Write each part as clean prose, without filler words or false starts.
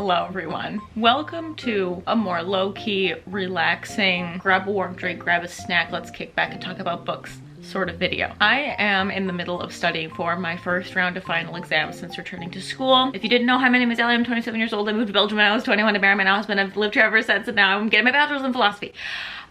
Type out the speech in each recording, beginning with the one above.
Hello everyone. Welcome to a more low-key, relaxing, grab a warm drink, grab a snack, let's kick back and talk about books sort of video. I am in the middle of studying for my first round of final exams since returning to school. If you didn't know, hi, my name is Ellie. I'm 27 years old. I moved to Belgium when I was 21 to marry my now husband. I've lived here ever since, and now I'm getting my bachelor's in philosophy.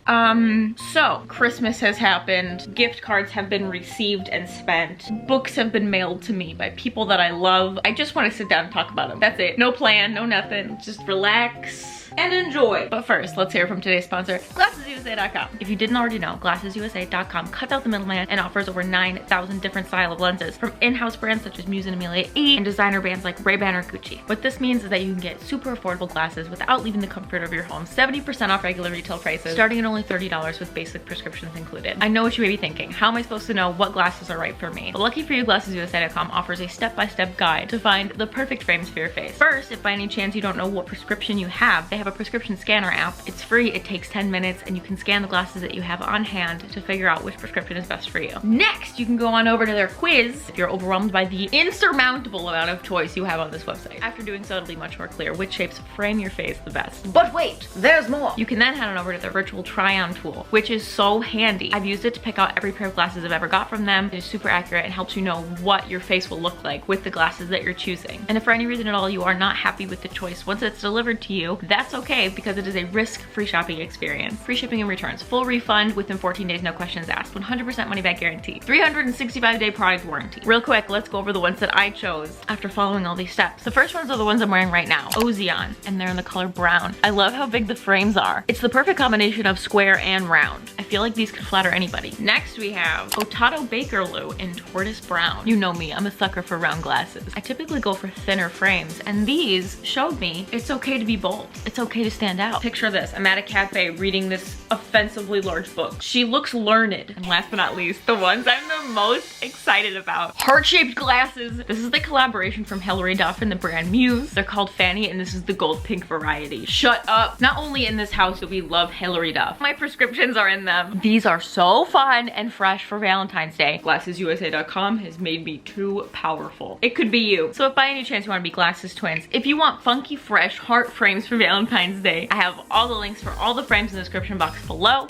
So Christmas has happened, gift cards have been received and spent, books have been mailed to me by people that I love. I just want to sit down and talk about them. That's it. No plan, no nothing. Just relax and enjoy. But first, let's hear from today's sponsor, GlassesUSA.com. If you didn't already know, GlassesUSA.com cuts out the middleman and offers over 9,000 different style of lenses from in-house brands such as Muse and Amelia E and designer brands like Ray-Ban or Gucci. What this means is that you can get super affordable glasses without leaving the comfort of your home. 70% off regular retail prices, starting at only $30 with basic prescriptions included. I know what you may be thinking. How am I supposed to know what glasses are right for me? But lucky for you, GlassesUSA.com offers a step-by-step guide to find the perfect frames for your face. First, if by any chance you don't know what prescription you have, they have a prescription scanner app. It's free, it takes 10 minutes, and you can scan the glasses that you have on hand to figure out which prescription is best for you. Next, you can go on over to their quiz if you're overwhelmed by the insurmountable amount of choice you have on this website. After doing so, it'll be much more clear which shapes frame your face the best. But wait, there's more! You can then head on over to their virtual try-on tool, which is so handy. I've used it to pick out every pair of glasses I've ever got from them. It is super accurate and helps you know what your face will look like with the glasses that you're choosing. And if for any reason at all you are not happy with the choice once it's delivered to you, that's okay, because it is a risk-free shopping experience. Free shipping and returns, full refund within 14 days, no questions asked, 100% money back guarantee, 365-day product warranty. Real quick, let's go over the ones that I chose after following all these steps. The first ones are the ones I'm wearing right now, Ozeon, and they're in the color brown. I love how big the frames are. It's the perfect combination of square and round. I feel like these could flatter anybody. Next we have Otato Bakerloo in tortoise brown. You know me, I'm a sucker for round glasses. I typically go for thinner frames, and these showed me it's okay to be bold. It's okay to stand out. Picture this, I'm at a cafe reading this offensively large book. She looks learned. And last but not least, the ones I'm the most excited about, heart-shaped glasses. This is the collaboration from Hilary Duff and the brand Muse. They're called Fanny, and this is the gold pink variety. Shut up. Not only in this house do we love Hilary Duff, my prescriptions are in them. These are so fun and fresh for Valentine's Day. GlassesUSA.com has made me too powerful. It could be you. So if by any chance you want to be glasses twins, if you want funky, fresh heart frames for Valentine's Day, I have all the links for all the frames in the description box below.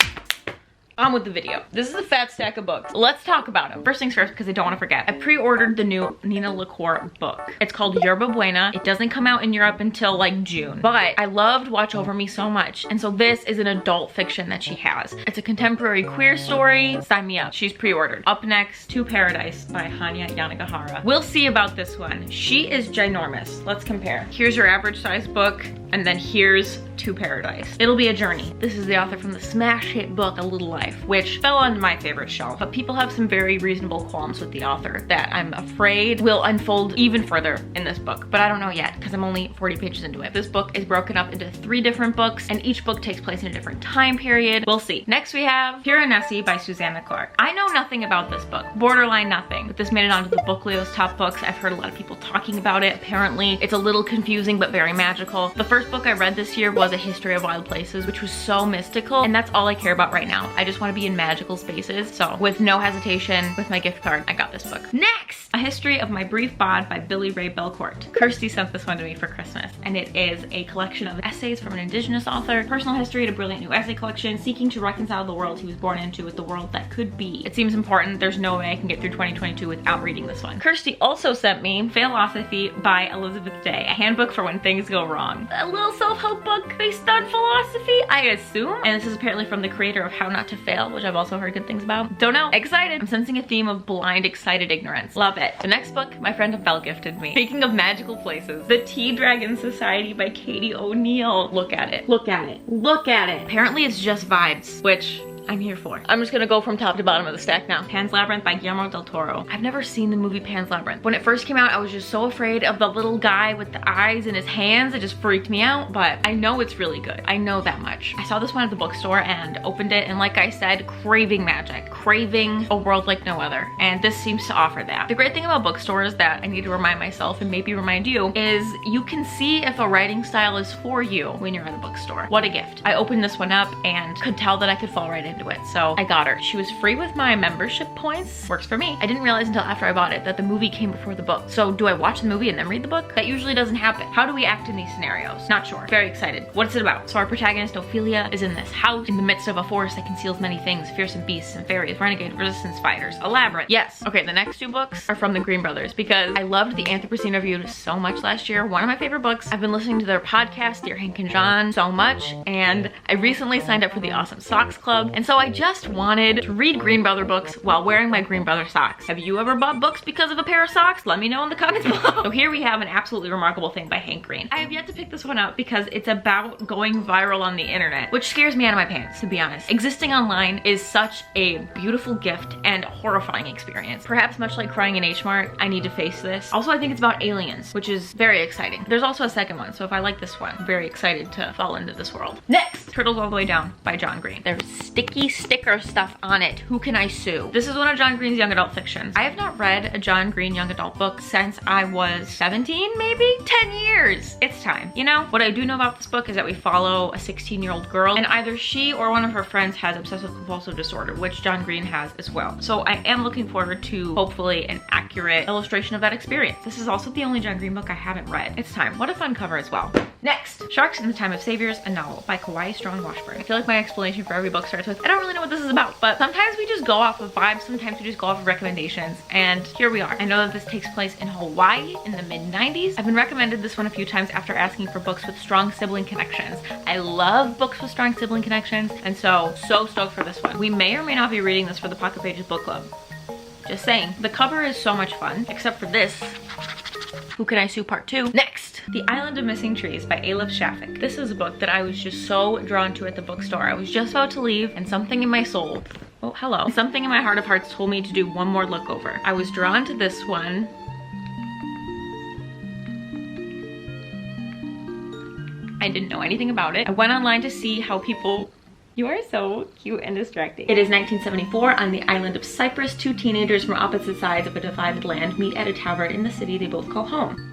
On with the video. This is a fat stack of books. Let's talk about them. First things first, because I don't want to forget. I pre-ordered the new Nina LaCour book. It's called Yerba Buena. It doesn't come out in Europe until like June, but I loved Watch Over Me so much, and so this is an adult fiction that she has. It's a contemporary queer story. Sign me up. She's pre-ordered. Up next, To Paradise by HANYA YANAGIHARA. We'll see about this one. She is ginormous. Let's compare. Here's your average size book, and then here's To Paradise. It'll be a journey. This is the author from the smash hit book A Little Life, which fell on my favorite shelf, but people have some very reasonable qualms with the author that I'm afraid will unfold even further in this book, but I don't know yet because I'm only 40 pages into it. This book is broken up into 3 different books, and each book takes place in a different time period. We'll see. Next we have Piranesi by Susanna Clarke. I know nothing about this book, borderline nothing, but this made it onto the Book Leo's top books. I've heard a lot of people talking about it. Apparently it's a little confusing but very magical. The first book I read this year was A History of Wild Places, which was so mystical, and that's all I care about right now. I just want to be in magical spaces. So with no hesitation, with my gift card, I got this book. Next, A History of My Brief Bod by Billy Ray Belcourt. Kirsty sent this one to me for Christmas, and it is a collection of essays from an Indigenous author, personal history to brilliant new essay collection, seeking to reconcile the world he was born into with the world that could be. It seems important. There's no way I can get through 2022 without reading this one. Kirsty also sent me Philosophy by Elizabeth Day, a handbook for when things go wrong. A little self-help book based on philosophy, I assume. And this is apparently from the creator of How Not to Fail, which I've also heard good things about. Don't know. Excited. I'm sensing a theme of blind, excited ignorance. Love it. The next book, my friend Belle gifted me. Speaking of magical places, The Tea Dragon Society by Katie O'Neill. Look at it. Look at it. Look at it. Apparently it's just vibes, which I'm here for. I'm just gonna go from top to bottom of the stack now. Pan's Labyrinth by Guillermo del Toro. I've never seen the movie Pan's Labyrinth. When it first came out, I was just so afraid of the little guy with the eyes in his hands. It just freaked me out, but I know it's really good. I know that much. I saw this one at the bookstore and opened it, and like I said, craving magic, craving a world like no other, and this seems to offer that. The great thing about bookstores that I need to remind myself and maybe remind you is you can see if a writing style is for you when you're at a bookstore. What a gift. I opened this one up and could tell that I could fall right into it. So I got her. She was free with my membership points. Works for me. I didn't realize until after I bought it that the movie came before the book. So do I watch the movie and then read the book? That usually doesn't happen. How do we act in these scenarios? Not sure. Very excited. What's it about? So our protagonist Ophelia is in this house in the midst of a forest that conceals many things. Fearsome beasts and fairies, renegade resistance fighters. Elaborate. Yes. Okay, the next two books are from the Green brothers because I loved the Anthropocene Reviewed so much last year. One of my favorite books. I've been listening to their podcast, Dear Hank and John, so much, and I recently signed up for the Awesome Socks Club, and so I just wanted to read Green Brother books while wearing my Green Brother socks. Have you ever bought books because of a pair of socks? Let me know in the comments below. So here we have An Absolutely Remarkable Thing by Hank Green. I have yet to pick this one up because it's about going viral on the internet, which scares me out of my pants, to be honest. Existing online is such a beautiful gift and horrifying experience. Perhaps much like crying in H Mart, I need to face this. Also, I think it's about aliens, which is very exciting. There's also a second one, so if I like this one, I'm very excited to fall into this world. Next, Turtles All the Way Down by John Green. There's sticky sticker stuff on it. Who can I sue? This is one of John Green's young adult fictions. I have not read a John Green young adult book since I was 17, maybe? 10 years. It's time. You know, what I do know about this book is that we follow a 16-year-old girl, and either she or one of her friends has obsessive compulsive disorder, which John Green has as well. So I am looking forward to hopefully an accurate illustration of that experience. This is also the only John Green book I haven't read. It's time. What a fun cover as well. Next, Sharks in the Time of Saviors, a novel by Kawaii Strong Washburn. I feel like my explanation for every book starts with, I don't really know what this is about, but sometimes we just go off of vibes, sometimes we just go off of recommendations, and here we are. I know that this takes place in Hawaii in the mid-90s. I've been recommended this one a few times after asking for books with strong sibling connections. I love books with strong sibling connections, and so stoked for this one. We may or may not be reading this for the Pocket Pages book club. Just saying. The cover is so much fun, except for this. Who Can I Sue Part 2. Next, The Island of Missing Trees by Aleph Shafik. This is a book that I was just so drawn to at the bookstore. I was just about to leave and something in my soul, oh hello, something in my heart of hearts told me to do one more look over. I was drawn to this one. I didn't know anything about it. I went online to see how people... You are so cute and distracting. It is 1974 on the island of Cyprus. Two teenagers from opposite sides of a divided land meet at a tavern in the city they both call home.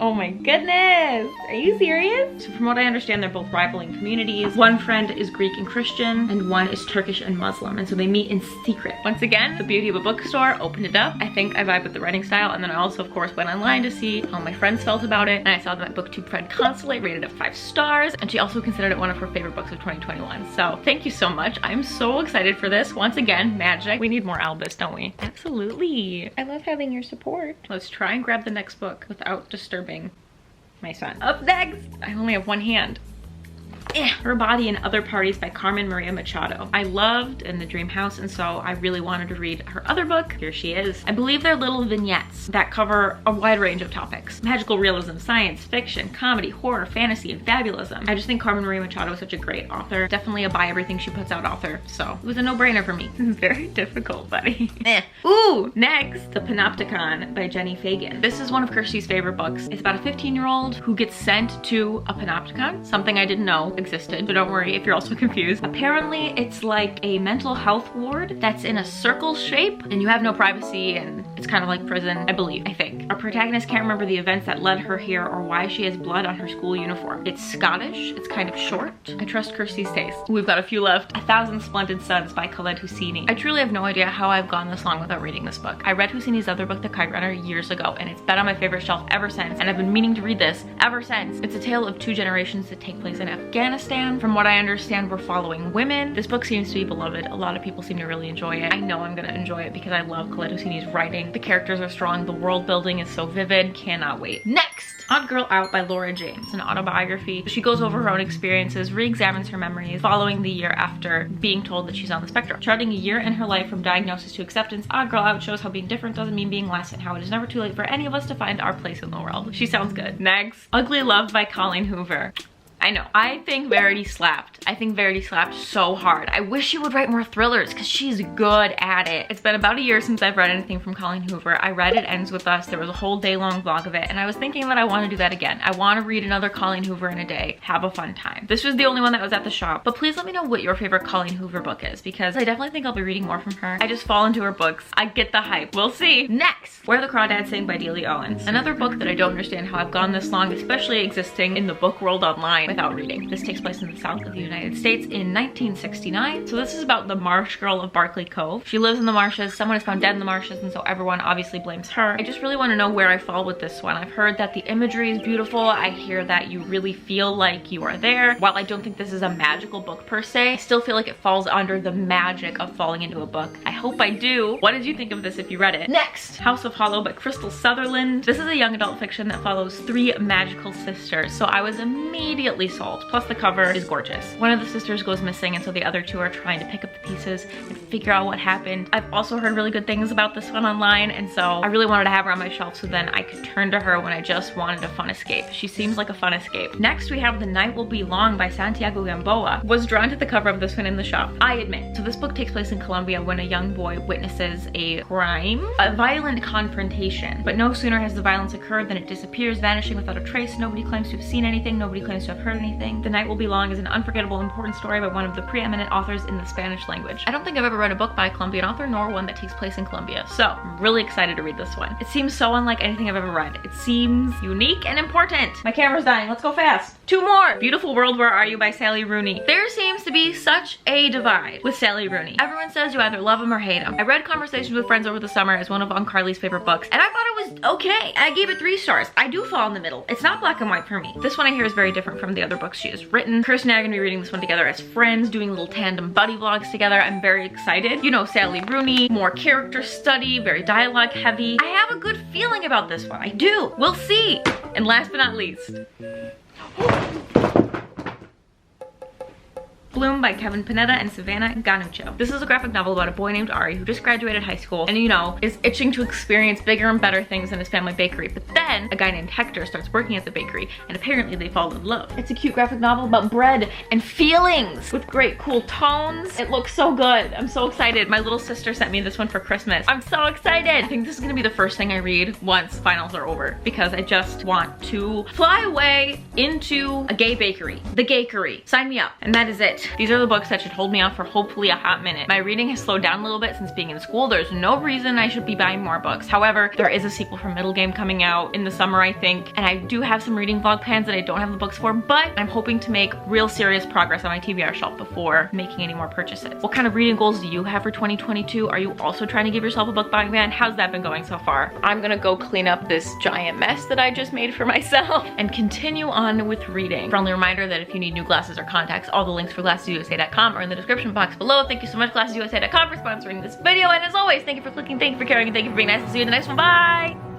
Oh my goodness, are you serious? So from what I understand, they're both rivaling communities. One friend is Greek and Christian, and one is Turkish and Muslim, and so they meet in secret. Once again, the beauty of a bookstore, opened it up. I think I vibe with the writing style, and then I also, of course, went online to see how my friends felt about it, and I saw that my booktube friend Constellate rated it 5 stars, and she also considered it one of her favorite books of 2021. So thank you so much. I'm so excited for this. Once again, magic. We need more Albus, don't we? Absolutely. I love having your support. Let's try and grab the next book without disturbing my son. Up next, I only have one hand. Her Body and Other Parties by Carmen Maria Machado. I loved In the Dream House, and so I really wanted to read her other book. Here she is. I believe they're little vignettes that cover a wide range of topics. Magical realism, science fiction, comedy, horror, fantasy, and fabulism. I just think Carmen Maria Machado is such a great author. Definitely a buy everything she puts out author, so it was a no-brainer for me. Very difficult, buddy. Ooh, next, The Panopticon by Jenny Fagan. This is one of Kirsty's favorite books. It's about a 15-year-old who gets sent to a panopticon, something I didn't know existed, so don't worry if you're also confused. Apparently it's like a mental health ward that's in a circle shape, and you have no privacy, and it's kind of like prison, I believe, I think. Our protagonist can't remember the events that led her here or why she has blood on her school uniform. It's Scottish, it's kind of short. I trust Kirsty's taste. We've got a few left. A Thousand Splendid Suns by Khaled Hosseini. I truly have no idea how I've gone this long without reading this book. I read Hosseini's other book, The Kite Runner, years ago, and it's been on my favorite shelf ever since, and I've been meaning to read this ever since. It's a tale of 2 generations that take place in Afghanistan. From what I understand, we're following women. This book seems to be beloved. A lot of people seem to really enjoy it. I know I'm gonna enjoy it because I love Khaled Hosseini's writing. The characters are strong, the world building is so vivid. Cannot wait. Next, Odd Girl Out by Laura James, an autobiography. She goes over her own experiences, re-examines her memories following the year after being told that she's on the spectrum. Charting a year in her life from diagnosis to acceptance, Odd Girl Out shows how being different doesn't mean being less and how it is never too late for any of us to find our place in the world. She sounds good. Next, Ugly Love by Colleen Hoover. I know. I think Verity slapped. I think Verity slapped so hard. I wish she would write more thrillers because she's good at it. It's been about a year since I've read anything from Colleen Hoover. I read It Ends With Us. There was a whole day-long vlog of it, and I was thinking that I want to do that again. I want to read another Colleen Hoover in a day. Have a fun time. This was the only one that was at the shop, but please let me know what your favorite Colleen Hoover book is because I definitely think I'll be reading more from her. I just fall into her books. I get the hype. We'll see. Next, Where the Crawdads Sing by Delia Owens. Another book that I don't understand how I've gone this long, especially existing in the book world online. without reading. This takes place in the south of the United States in 1969. So this is about the marsh girl of Barkley Cove. She lives in the marshes. Someone is found dead in the marshes, and so everyone obviously blames her. I just really want to know where I fall with this one. I've heard that the imagery is beautiful. I hear that you really feel like you are there. While I don't think this is a magical book per se, I still feel like it falls under the magic of falling into a book. I hope I do. What did you think of this if you read it? Next, House of Hollow by Crystal Sutherland. This is a young adult fiction that follows 3 magical sisters, so I was immediately sold. Plus the cover is gorgeous. One of the sisters goes missing, and so the other 2 are trying to pick up the pieces and figure out what happened. I've also heard really good things about this one online, and so I really wanted to have her on my shelf so then I could turn to her when I just wanted a fun escape. She seems like a fun escape. Next, we have The Night Will Be Long by Santiago Gamboa. Was drawn to the cover of this one in the shop, I admit. So this book takes place in Colombia when a young boy witnesses a crime, a violent confrontation. But no sooner has the violence occurred than it disappears, vanishing without a trace. Nobody claims to have seen anything. Nobody claims to have heard anything. The Night Will Be Long is an unforgettable, important story by one of the preeminent authors in the Spanish language. I don't think I've ever read a book by a Colombian author, nor one that takes place in Colombia. So I'm really excited to read this one. It seems so unlike anything I've ever read. It seems unique and important. My camera's dying. Let's go fast. 2 more. Beautiful World, Where Are You by Sally Rooney. There seems to be such a divide with Sally Rooney. Everyone says you either love him or hate him. I read Conversations with Friends over the summer as one of Aunt Carly's favorite books, and I thought it was okay. I gave it 3 stars. I do fall in the middle. It's not black and white for me. This one I hear is very different from the other books she has written. Kirsten and I are gonna be reading this one together as friends, doing little tandem buddy vlogs together. I'm very excited. You know Sally Rooney, more character study, very dialogue heavy. I have a good feeling about this one. I do. We'll see. And last but not least, Bloom by Kevin Panetta and Savannah Ganuccio. This is a graphic novel about a boy named Ari who just graduated high school and, you know, is itching to experience bigger and better things in his family bakery. But then a guy named Hector starts working at the bakery and apparently they fall in love. It's a cute graphic novel about bread and feelings with great cool tones. It looks so good. I'm so excited. My little sister sent me this one for Christmas. I'm so excited. I think this is gonna be the first thing I read once finals are over because I just want to fly away into a gay bakery. The Gakery. Sign me up. And that is it. These are the books that should hold me off for hopefully a hot minute. My reading has slowed down a little bit since being in school. There's no reason I should be buying more books. However, there is a sequel for Middle Game coming out in the summer, I think, and I do have some reading vlog plans that I don't have the books for, but I'm hoping to make real serious progress on my TBR shelf before making any more purchases. What kind of reading goals do you have for 2022? Are you also trying to give yourself a book buying ban? How's that been going so far? I'm gonna go clean up this giant mess that I just made for myself and continue on with reading. Friendly reminder that if you need new glasses or contacts, all the links for GlassesUSA.com are in the description box below. Thank you so much, GlassesUSA.com, for sponsoring this video. And as always, thank you for clicking, thank you for caring, and thank you for being nice. I'll see you in the next one. Bye!